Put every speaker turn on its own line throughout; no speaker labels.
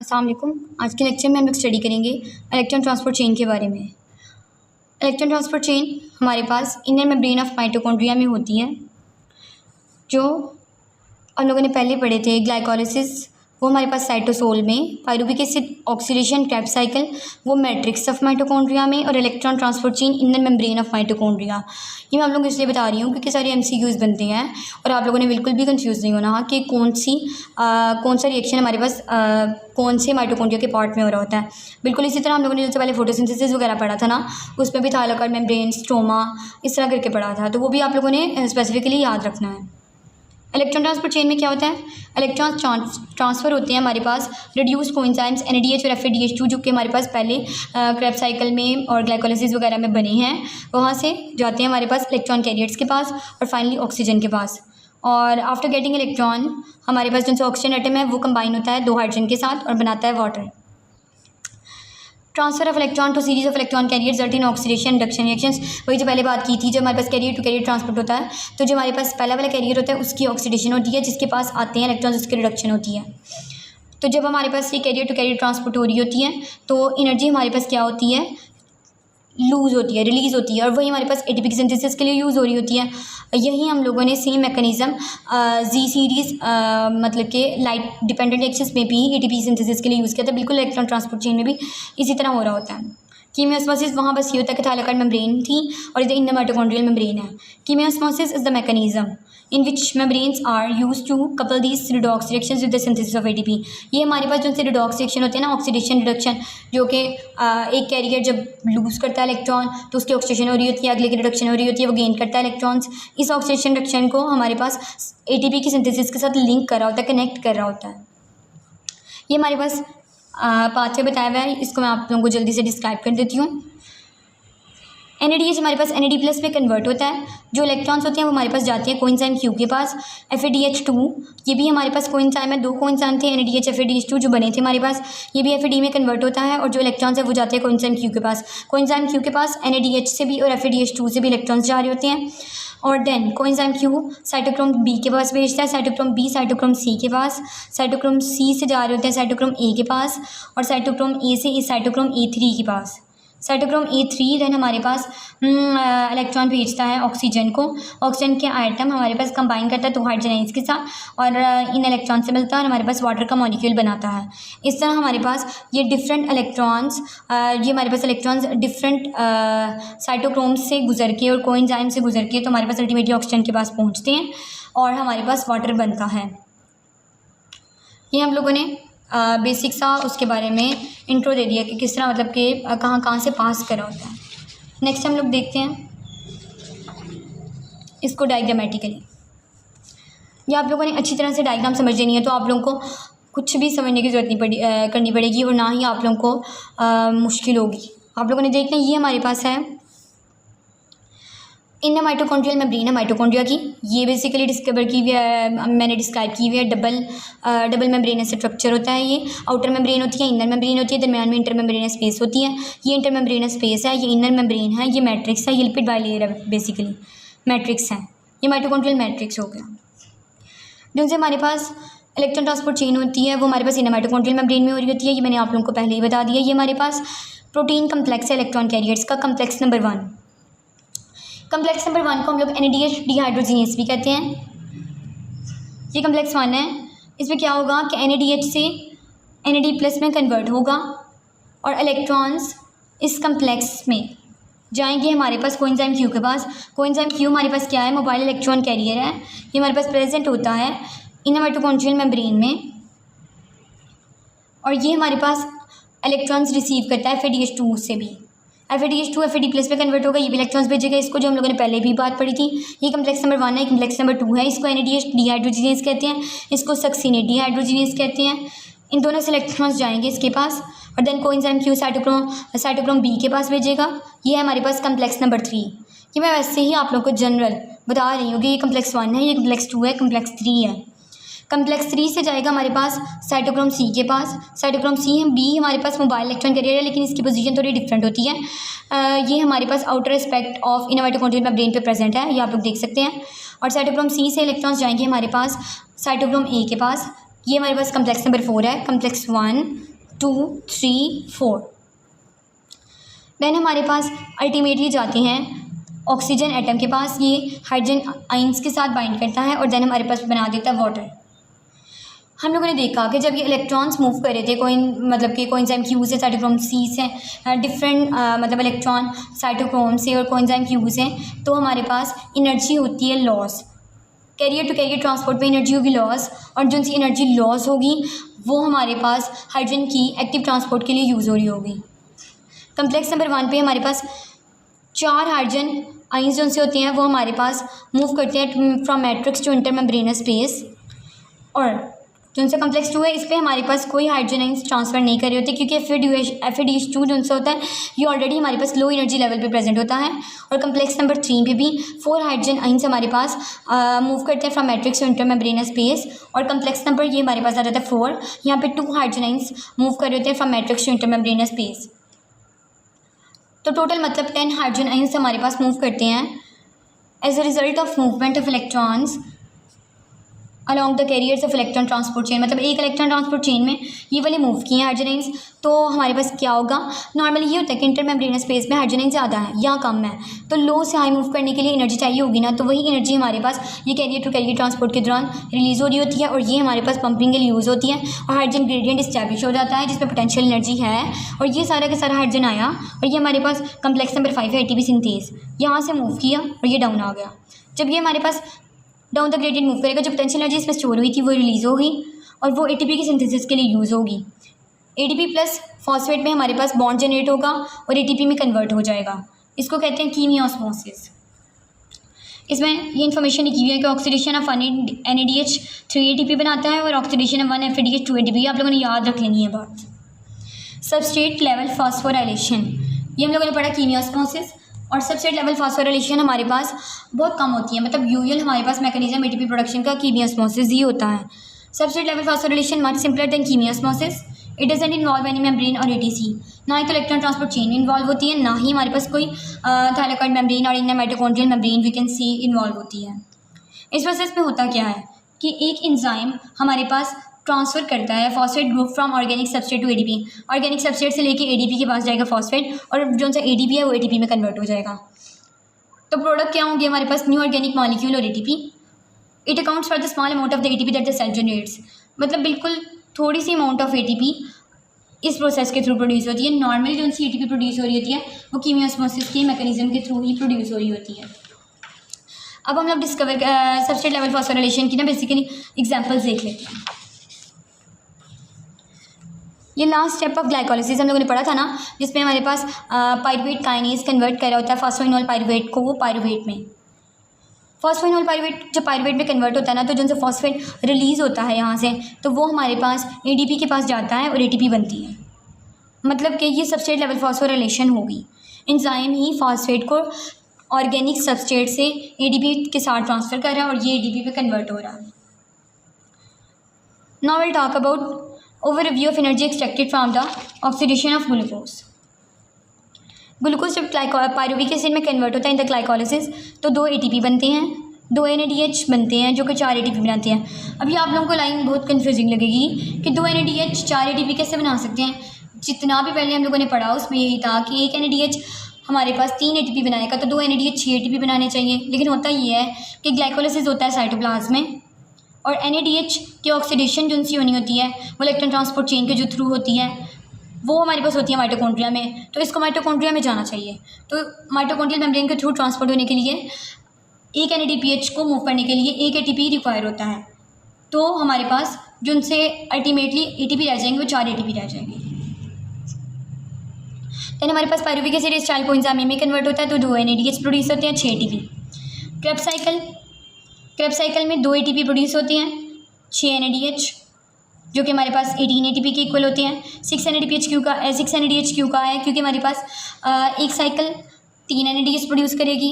अस्सलाम वालेकुम। आज के लेक्चर में हम लोग स्टडी करेंगे इलेक्ट्रॉन ट्रांसपोर्ट चेन के बारे में। इलेक्ट्रॉन ट्रांसपोर्ट चेन हमारे पास इनर मेम्ब्रेन ऑफ माइटोकॉन्ड्रिया में होती है, जो हम लोगों ने पहले पढ़े थे। ग्लाइकोलाइसिस वो हमारे पास साइटोसोल में, pyruvic acid oxidation crabs cycle वो मैट्रिक्स ऑफ माइटोकॉन्ड्रिया में, और electron transport chain inner membrane of mitochondria. ये मैं आप लोगों को इसलिए बता रही हूँ क्योंकि सारे MCQs बनते हैं और आप लोगों ने बिल्कुल भी कंफ्यूज नहीं होना कि कौन सा रिएक्शन हमारे पास कौन से माइटोकॉन्ड्रिया के पार्ट में हो रहा होता है। बिल्कुल इसी तरह हम लोगों ने जैसे पहले फोटोसिंथेसिस वगैरह पढ़ा था ना, उसमें भी थायलाकॉइड मेम्ब्रेन, स्ट्रोमा इस तरह करके पढ़ा था, तो वो भी आप लोगों ने स्पेसिफिकली याद रखना है। इलेक्ट्रॉन ट्रांसपोर्ट चेन में क्या होता है? इलेक्ट्रॉन ट्रांसफ़र होते हैं हमारे पास रिड्यूस कोएंजाइम्स NADH और FADH2 जो कि हमारे पास पहले क्रैब्स साइकिल में और ग्लाइकोलाइसिस वगैरह में बने हैं, वहाँ से जाते हैं हमारे पास इलेक्ट्रॉन कैरियर्स के पास और फाइनली ऑक्सीजन के पास। और आफ्टर गेटिंग इलेक्ट्रॉन हमारे पास जो ऑक्सीजन एटम है वो कंबाइन होता है 2 हाइड्रोजन के साथ और बनाता है water. Transfer of electron to series of electron carriers result in oxidation reduction reactions. वही जो पहले बात की थी, जब हमारे पास कैरियर टू कैरियर ट्रांसपोर्ट होता है तो जो हमारे पास पहला वाला कैरियर होता है उसकी ऑक्सीडेशन होती है, जिसके पास आते हैं इलेक्ट्रॉन्स उसकी रिडक्शन होती है। तो जब हमारे पास ये कैरियर टू कैरियर ट्रांसपोर्ट हो रही होती है तो एनर्जी हमारे पास क्या होती है? लूज़ होती है, रिलीज़ होती है, और वही हमारे पास ATP की सिंथेसिस के लिए यूज़ हो रही होती है। यही हम लोगों ने सेम मैकेनिज़्म Z सीरीज़ मतलब कि लाइट डिपेंडेंट रिएक्शंस में भी ATP सिंथेसिस के लिए यूज़ किया था। बिल्कुल इलेक्ट्रॉन ट्रांसपोर्ट चेन में भी इसी तरह हो रहा होता है। कीमियोस्मोसिस वहाँ बस ये होता है कि थायलाकॉइड मेम्ब्रेन थी और इधर इनर माइटोकॉन्ड्रियल मेम्ब्रेन है। Chemiosmosis is the mechanism in which membranes are use to couple these redox reactions with the synthesis of ATP। ये हमारे पास जो से रिडॉक्स रिएक्शन होते हैं ना, ऑक्सीडेशन रिडक्शन, जो कि एक कैरियर जब लूज़ करता है इलेक्ट्रॉन तो उसकी ऑक्सीडेशन हो रही होती है, अगले की रिडक्शन हो रही होती है, वो गेन करता है इलेक्ट्रॉन्स। इस ऑक्सीडेशन रिडक्शन को हमारे पास ATP की सिंथेसिस के साथ लिंक कर रहा होता है, कनेक्ट कर रहा होता है। ये हमारे पास पाथवे बताया हुआ है, इसको मैं आप लोगों को जल्दी से डिस्क्राइब कर देती हूँ। NADH हमारे पास NAD+ में कन्वर्ट होता है। जो इलेक्ट्रॉन्स होते हैं वो हमारे पास जाते हैं कोएंजाइम Q के पास। FADH2 ये भी हमारे पास कोएंजाइम है, 2 कोएंजाइम थे NADH FADH2 जो बने थे हमारे पास, ये भी FAD में कन्वर्ट होता है और जो इलेक्ट्रॉन्स है वो जाते हैं कोएंजाइम Q के पास। कोएंजाइम Q के पास NADH से भी और FADH2 से भी इलेक्ट्रॉन्स जा रहे होते हैं। और then coenzyme Q cytochrome B के पास भेजता है, साइटोक्रोम B साइटोक्रोम C के पास, साइटोक्रोम C से जा रहे होते हैं साइटोक्रोम A के पास, और साइटोक्रोम A से इस साइटोक्रोम A3 के पास। साइटोक्रोम A3 देन हमारे पास इलेक्ट्रॉन भेजता है ऑक्सीजन को। ऑक्सीजन के आइटम हमारे पास कंबाइन करता है 2 हाइड्रोजन के साथ और इन इलेक्ट्रॉन से मिलता है और हमारे पास वाटर का मॉलिक्यूल बनाता है। इस तरह हमारे पास ये डिफरेंट इलेक्ट्रॉन्स ये हमारे पास इलेक्ट्रॉन्स डिफरेंट साइटोक्रोम से गुजर के और कोएंजाइम से गुजर के तो हमारे पास अल्टीमेटली ऑक्सीजन के पास पहुँचते हैं और हमारे पास वाटर बनता है। ये हम लोगों ने बेसिक सा उसके बारे में इंट्रो दे दिया कि किस तरह मतलब कि कहाँ कहाँ से पास करा होता है। नेक्स्ट हम लोग देखते हैं इसको डायग्रामेटिकली। या आप लोगों ने अच्छी तरह से डायग्राम समझ लेनी है तो आप लोगों को कुछ भी समझने की ज़रूरत नहीं करनी पड़ेगी और ना ही आप लोगों को मुश्किल होगी। आप लोगों ने देखना ये हमारे पास है इनर माइटोकॉन्ड्रियल मेम्ब्रेन है माइटोकॉन्ड्रिया की। ये बेसिकली डिस्कवर की हुई है, मैंने डिस्क्राइब की हुई है। डबल मेम्ब्रेन स्ट्रक्चर होता है। ये आउटर मेम्ब्रेन होती है, इनर मेम्ब्रेन होती है, दरम्यान में इंटर मेम्ब्रेन स्पेस होती है। ये इंटर मेम्ब्रेन स्पेस है, ये इनर मेम्ब्रेन है, ये मैट्रिक्स है, ये लिपिड बाइलेयर है, बेसिकली मैट्रिक्स है। ये माइटोकॉन्ड्रियल मैट्रिक्स हो गया। जिनसे हमारे पास इलेक्ट्रॉन ट्रांसपोर्ट चेन होती है वो हमारे पास इनर माइटोकॉन्ड्रियल मेम्ब्रेन में हो रही होती है। ये मैंने आप लोगों को पहले ही बता दिया। ये हमारे पास प्रोटीन कम्प्लेक्स है इलेक्ट्रॉन कैरियर्स का, कम्प्लेक्स नंबर 1। कम्प्लेक्स नंबर 1 को हम लोग NADH डिहाइड्रोजिनेस भी कहते हैं। ये कम्प्लेक्स 1 है। इसमें क्या होगा कि NADH से NAD+ में कन्वर्ट होगा और इलेक्ट्रॉन्स इस कम्प्लेक्स में जाएंगे हमारे पास कोएंजाइम Q के पास। कोएंजाइम Q हमारे पास क्या है? मोबाइल इलेक्ट्रॉन कैरियर है। ये हमारे पास प्रेजेंट होता है इनर माइटोकॉन्ड्रियल मेम्ब्रेन में और ये हमारे पास इलेक्ट्रॉन्स रिसीव करता है FADH2 से भी। FADH2 FAD+ में कन्वर्ट होगा, ये भी इलेक्ट्रॉन्स भेजेगा इसको, जो हम लोगों ने पहले भी बात पढ़ी थी। ये कम्प्लेक्स नंबर 1 है, कम्प्लेक्स नंबर 2 है। इसको NADH डिहाइड्रोजिनेस कहते हैं, इसको सक्सीनेट डिहाइड्रोजिनेस कहते हैं। इन दोनों से इलेक्ट्रॉन्स जाएंगे इसके पास और then coenzyme Q cytochrome B के पास भेजेगा। ये है हमारे पास कम्प्लेक्स नंबर 3। ये मैं वैसे ही आप लोगों को जनरल बता रही हूँ कि ये कम्प्लेक्स 1 है, ये कम्प्लेक्स 2 है, कम्प्लेक्स 3 है। कम्प्लेक्स 3 से जाएगा हमारे पास साइटोक्रोम C के पास। साइटोक्रोम B हमारे पास मोबाइल इलेक्ट्रॉन कैरियर है लेकिन इसकी पोजीशन थोड़ी डिफरेंट होती है। ये हमारे पास outer aspect of inner mitochondrial membrane पे प्रेजेंट है, ये आप लोग देख सकते हैं। और साइटोक्रोम C से इलेक्ट्रॉन्स जाएंगे हमारे पास साइटोक्रोम A के पास। ये हमारे पास कम्प्लेक्स नंबर 4 है, कम्प्लेक्स 1, 2 3 4। देन हमारे पास अल्टीमेटली जाते हैं ऑक्सीजन एटम के पास, ये हाइड्रोजन आइंस के साथ बाइंड करता है और देन हमारे पास बना देता है वाटर। हम लोगों ने देखा कि जब ये इलेक्ट्रॉन्स मूव कर रहे थे कोएंजाइम क्यू से साइटोक्रोम सी से डिफरेंट मतलब इलेक्ट्रॉन साइटोक्रोम से और कोएंजाइम क्यू से, तो हमारे पास एनर्जी होती है loss. Carrier to carrier transport में एनर्जी होगी लॉस, और जो सी एनर्जी लॉस होगी वो हमारे पास हाइड्रोजन की एक्टिव ट्रांसपोर्ट के लिए यूज़ हो रही होगी। कम्प्लेक्स नंबर 1 पे हमारे पास 4 हाइड्रोजन आइंस जो से होते हैं वो हमारे पास मूव करते हैं from matrix to intermembranous space, और जो उनसे कम्प्लेक्स 2 है इस पर हमारे पास कोई हाइड्रोजन आइंस ट्रांसफ़र नहीं कर रहे होते, क्योंकि FADH2 जो उनसे होता है ये ऑलरेडी हमारे पास लो एनर्जी लेवल पे प्रेजेंट होता है। और कम्प्लेक्स नंबर 3 पे भी 4 हाइड्रोजन आइंस हमारे पास मूव करते हैं from matrix to intermembranous space, और कम्प्लेक्स नंबर ये हमारे पास आ जाता है 4। यहाँ पे 2 हाइड्रोजन आइंस मूव कर रहे होते हैं from matrix to intermembranous space. तो टोटल मतलब 10 हाइड्रोजन आइंस हमारे पास मूव करते हैं as a result of movement of electrons along the carriers of electron transport chain. मतलब एक इलेक्ट्रॉन ट्रांसपोर्ट चेन में ये वाले मूव किए हैं हाइड्रोजन आइंस, तो हमारे पास क्या होगा, नॉर्मली ये होता है कि इंटरमेम्ब्रेनस स्पेस में हाइड्रोजन आइंस ज़्यादा है या कम है, तो लो से हाई मूव करने के लिए एनर्जी चाहिए होगी ना, तो वही एनर्जी हमारे पास ये कैरियर टू कैरियर ट्रांसपोर्ट के दौरान रिलीज़ हो रही होती है, और ये हमारे पास पंपिंग के लिए यूज़ होती है, और हाइड्रोजन ग्रेडियंट इस्टेब्लिश हो जाता है जिसमें पोटेंशियल एनर्जी है, और ये सारा का सारा हाइड्रोजन आया, और ये हमारे पास कम्प्लेक्स नंबर 5 है ATP सिंथेस, यहाँ से मूव किया और ये डाउन आ गया। जब ये हमारे पास डाउन द ग्रेडियंट मूव करेगा, जो पोटेंशियल एनर्जी इसमें स्टोर हुई थी वो रिलीज़ होगी और वो ATP की सिंथेसिस के लिए यूज़ होगी। ADP प्लस फॉस्फेट में हमारे पास बॉन्ड जनरेट होगा और ATP में कन्वर्ट हो जाएगा, इसको कहते हैं कीमियोस्मोसिस। इसमें ये इन्फॉर्मेशन लिखी हुई है कि ऑक्सीडेशन ऑफ NADH 3 ATP बनाता है और ऑक्सीडेशन ऑफ 1 FADH 2 ATP, आप लोगों ने याद रख लेनी है बात। सबस्ट्रेट लेवल फॉस्फोराइलेशन, ये हम लोगों ने पढ़ा कीमियोस्मोसिस, और सबस्ट्रेट लेवल फॉस्फोराइलेशन हमारे पास बहुत कम होती है, मतलब यूजुअल हमारे पास मैकेनिज्म ATP प्रोडक्शन का कीमियोस्मोसिस ही होता है। Substrate level phosphorylation much simpler than chemiosmosis, it doesn't involve any membrane और ATC, ना ही तो इलेक्ट्रॉन ट्रांसपोर्ट चेन इन्वॉल्व होती है, ना ही हमारे पास कोई थाइलाकॉइड मेम्ब्रेन और inner mitochondrial membrane we can see involve होती है। इस प्रोसेस में होता क्या है कि एक एंजाइम हमारे पास ट्रांसफ़र करता है phosphate group from organic substrate to ADP, organic substrate से लेके ADP के पास जाएगा फॉस्फेट, और जो सा ADP है वो ATP में कन्वर्ट हो जाएगा। तो प्रोडक्ट क्या होंगे हमारे पास, न्यू ऑर्गेनिक मॉलिक्यूल और ATP। It accounts for the small amount of the ATP that the cell generates, मतलब बिल्कुल थोड़ी सी अमाउंट ऑफ ATP इस प्रोसेस के थ्रू प्रोड्यूस होती है। नॉर्मली जो सी ATP प्रोड्यूस हो रही होती है वो कीमियोस्मोसिस के मैकेनिज्म के थ्रू ही प्रोड्यूस हो रही होती है। अब हम लोग डिस्कवर सबस्ट्रेट लेवल फॉस्फोराइलेशन की ना बेसिकली एग्जांपल्स देख लेते हैं। ये लास्ट स्टेप ऑफ ग्लाइकोलिसिस हम लोगों ने पढ़ा था ना, जिसमें हमारे पास पायरुवेट काइनेज कन्वर्ट कर रहा होता है फॉस्फोइनोल पायरुवेट को वो पायरुवेट में। फॉस्फोइनोल पायरुवेट जब पायरुवेट में कन्वर्ट होता है ना, तो जो फॉस्फेट रिलीज़ होता है यहाँ से, तो वो हमारे पास ADP के पास जाता है और ATP बनती है। मतलब कि ये सबस्ट्रेट लेवल फॉस्फोराइलेशन होगी, एंजाइम ही फॉस्फेट को ऑर्गेनिक सबस्ट्रेट से ADP के साथ ट्रांसफ़र कर रहा है और ये ADP पे कन्वर्ट हो रहा है। Now will talk about overview of energy extracted from the oxidation of glucose। Glucose जब पायरुविक एसिड में कन्वर्ट होता है इन द ग्लाइकोलिसिस, तो 2 ATP बनते हैं, 2 NADH बनते हैं जो कि 4 ATP बनाते हैं। अभी आप लोगों को लाइन बहुत कंफ्यूजिंग लगेगी कि 2 NADH 4 ATP कैसे बना सकते हैं। जितना भी पहले हम लोगों ने पढ़ा उसमें यही था कि एक NADH हमारे पास 3 ATP बनाएगा, तो 2 NADH 6 ATP बनाने चाहिए। लेकिन होता ये है कि ग्लाइकोलिसिस होता है साइटोप्लाज्म में, और NADH की ऑक्सीडेशन जो सी होनी होती है वो इलेक्ट्रॉन ट्रांसपोर्ट चेन के जो थ्रू होती है वो हमारे पास होती है माइटोकॉन्ड्रिया में, तो इसको माइटोकॉन्ड्रिया में जाना चाहिए। तो माइटोकॉन्ड्रियल मेम्ब्रेन के थ्रू ट्रांसपोर्ट होने के लिए एक NADPH को मूव करने के लिए एक ATP रिक्वायर होता है, तो हमारे पास जो उनसे अल्टीमेटली ATP रह जाएंगे वो 4 ATP रह जाएंगे। देन हमारे पास पायरुविक एसिड इस चाइल्ड कोएंजाइम में कन्वर्ट होता है, तो 2 NADH प्रोड्यूस होते हैं, 6 ATP। क्रेब्स साइकिल में 2 ATP प्रोड्यूस होते हैं, 6 NADH जो कि हमारे पास 18 ATP के इक्वल होते हैं। 6 NADPH क्यों का 6 NADH क्यों का है, क्योंकि हमारे पास एक साइकिल 3 NADH प्रोड्यूस करेगी,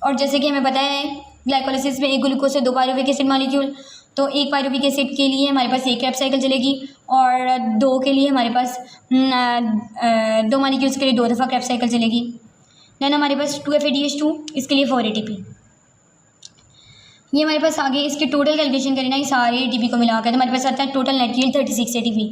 और जैसे कि हमें पता है ग्लाइकोलिसिस में एक ग्लूकोज से 2 पायरुविक एसिड मॉलिक्यूल, तो एक पायरुविक एसिड के लिए हमारे पास एक क्रेब्स साइकिल चलेगी, और 2 के लिए हमारे पास 2 मॉलिक्यूल्स के लिए 2 दफ़ा क्रेब्स साइकिल चलेगी। देन हमारे पास 2 FADH2 इसके लिए 4 ATP। ये हमारे पास आगे इसके टोटल कैलकुलेशन करें ना, ये सारे ATP को मिलाकर तो हमारे पास आता है टोटल नेट यील्ड 36 ATP।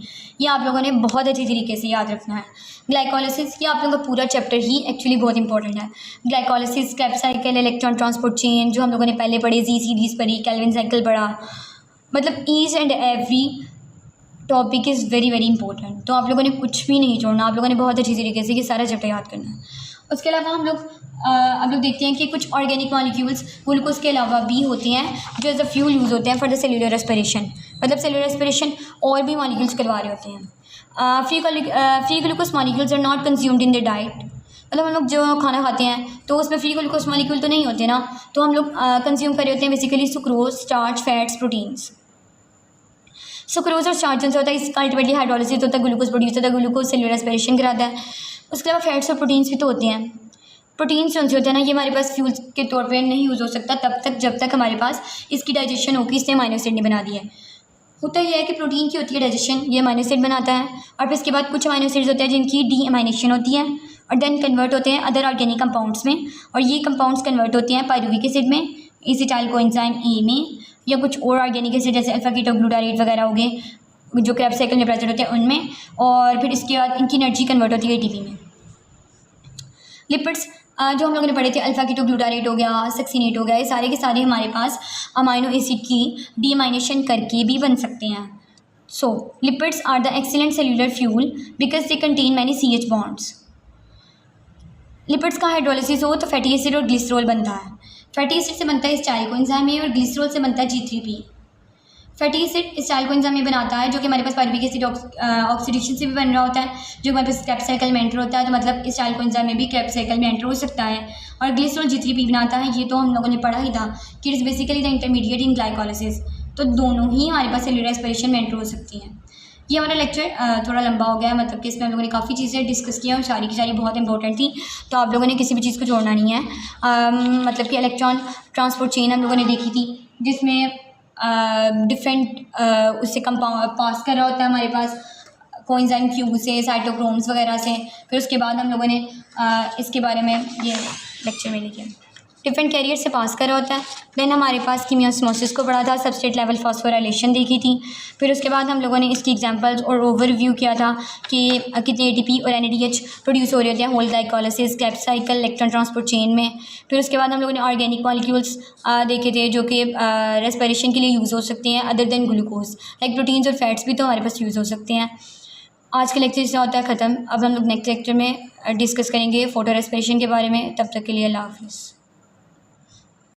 ये आप लोगों ने बहुत अच्छी तरीके से याद रखना है। ग्लाइकोलिसिस, ये आप लोगों का पूरा चैप्टर ही एक्चुअली बहुत इंपॉर्टेंट है। Glycolysis, Krebs cycle, electron transport chain जो हम लोगों ने पहले पढ़े, GCDs पढ़ी, केल्विन साइकिल पढ़ा, मतलब each and every topic is very very important. तो आप लोगों ने कुछ भी नहीं छोड़ना, आप लोगों ने बहुत अच्छी तरीके से ये सारा चैप्टर याद करना है। उसके अलावा हम लोग देखते हैं कि कुछ ऑर्गेनिक मॉलिक्यूल्स ग्लूकोज के अलावा भी होते हैं जो एज अ फ्यूल यूज़ होते हैं फॉर द सेलुलर रेस्पिरेशन, मतलब सेलुलर रेस्पिरेशन और भी मॉलिक्यूल्स करवा रहे होते हैं। Free glucose molecules are not consumed in the diet, मतलब हम लोग जो खाना खाते हैं तो उसमें फ्री ग्लूकोज मॉलिक्यूल तो नहीं होते ना, तो हम लोग कंज्यूम कर रहे होते हैं basically sucrose, starch, fats, proteins. Sucrose और स्टार्च से होता है, इसका अल्टीमेटली हाइड्रोलिसिस होता है, ग्लूकोज प्रोड्यूस होता है, ग्लूकोज सेलुलर रेस्पिरेशन कराता है। उसके अलावा फैट्स और प्रोटीन्स भी तो होते हैं। प्रोटीन्स जो होते हैं ना, ये हमारे पास फ्यूल के तौर पे नहीं यूज़ हो सकता तब तक जब तक हमारे पास इसकी डाइजेशन होगी, इसने अमीनो एसिड ने बना दिया है। होता यह है कि प्रोटीन की होती है डाइजेशन, ये अमीनो एसिड बनाता है, और फिर इसके बाद कुछ अमीनो एसिड्स होते हैं जिनकी डीअमाइनेशन होती है और देन कन्वर्ट होते हैं अदर ऑर्गेनिक कंपाउंड्स में, और ये कंपाउंड्स कन्वर्ट होते हैं पायरुविक एसिड में, एसिटाइल कोएंजाइम ए में, या कुछ और ऑर्गेनिक एसिड जैसे अल्फा कीटोग्लूटारेट वगैरह हो गए जो क्रेब्स साइकिल में प्रेजेंट होते हैं उनमें, और फिर इसके बाद इनकी एनर्जी कन्वर्ट होती है ATP में। लिपिड्स जो हम लोगों ने पढ़े थे, अल्फा कीटोग्लूटारेट हो गया, सक्सिनेट हो गया, ये सारे के सारे हमारे पास अमाइनो एसिड की डीअमाइनेशन करके भी बन सकते हैं। So lipids are the excellent cellular fuel because they contain many CH bonds. Lipids का हाइड्रोलिसिस हो तो फैटी एसिड और ग्लिसरॉल बनता है। फैटी एसिड से बनता है एसिटाइल कोएंजाइम A और ग्लिसरॉल से बनता है G3P। Fatty acid acetyl coenzyme A बनाता है जो कि हमारे पास पायरुविक एसिड ऑक्सीडेशन से भी बन रहा होता है, जो हमारे पास क्रेब्स साइकिल में एंटर होता है, तो मतलब एसिटाइल कोएंजाइम में भी क्रेब्स साइकिल में एंटर हो सकता है। और ग्लिसरॉल G3P बनाता है, ये तो हम लोगों ने पढ़ा ही था कि it is basically the intermediate in glycolysis. तो दोनों ही हमारे पास सेलुलर रेस्पिरेशन में एंटर हो सकती हैं। ये हमारा लेक्चर थोड़ा लंबा हो गया है, मतलब कि इसमें हम लोगों ने काफ़ी चीज़ें डिस्कस किया और सारी की सारी बहुत इंपॉर्टेंट थी, तो आप लोगों ने किसी भी चीज़ को छोड़ना नहीं है। मतलब कि इलेक्ट्रॉन ट्रांसपोर्ट चेन हम लोगों ने देखी थी जिसमें डिफरेंट उससे कंपाउंड पास कर रहा होता है हमारे पास कोएंजाइम Q से, साइटोक्रोम्स वगैरह से। फिर उसके बाद हम लोगों ने इसके बारे में ये लेक्चर में लिखा, डिफरेंट कैरियर से पास कर रहा होता है। देन हमारे पास कीमियोस्मोसिस को पढ़ा था, सबस्ट्रेट लेवल फॉस्फोराइलेशन देखी थी। फिर उसके बाद हम लोगों ने इसकी एग्जांपल्स और ओवरव्यू किया था कि कितने ATP और NADH प्रोड्यूस हो रहे होते हैं whole glycolysis, Krebs cycle, electron transport chain में। फिर उसके बाद हम लोगों ने ऑर्गेनिक मॉलिक्यूल्स देखे थे जो कि रेस्पिरेशन के लिए यूज़ हो सकते हैं other than glucose, like proteins और फैट्स भी तो हमारे पास यूज़ हो सकते हैं। आज का लेक्चर इससे होता है ख़त्म। अब हम लोग नेक्स्ट लेक्चर में डिस्कस करेंगे फोटो रेस्पिरेशन के बारे में। तब तक के लिए अल्लाह हाफ़िज़।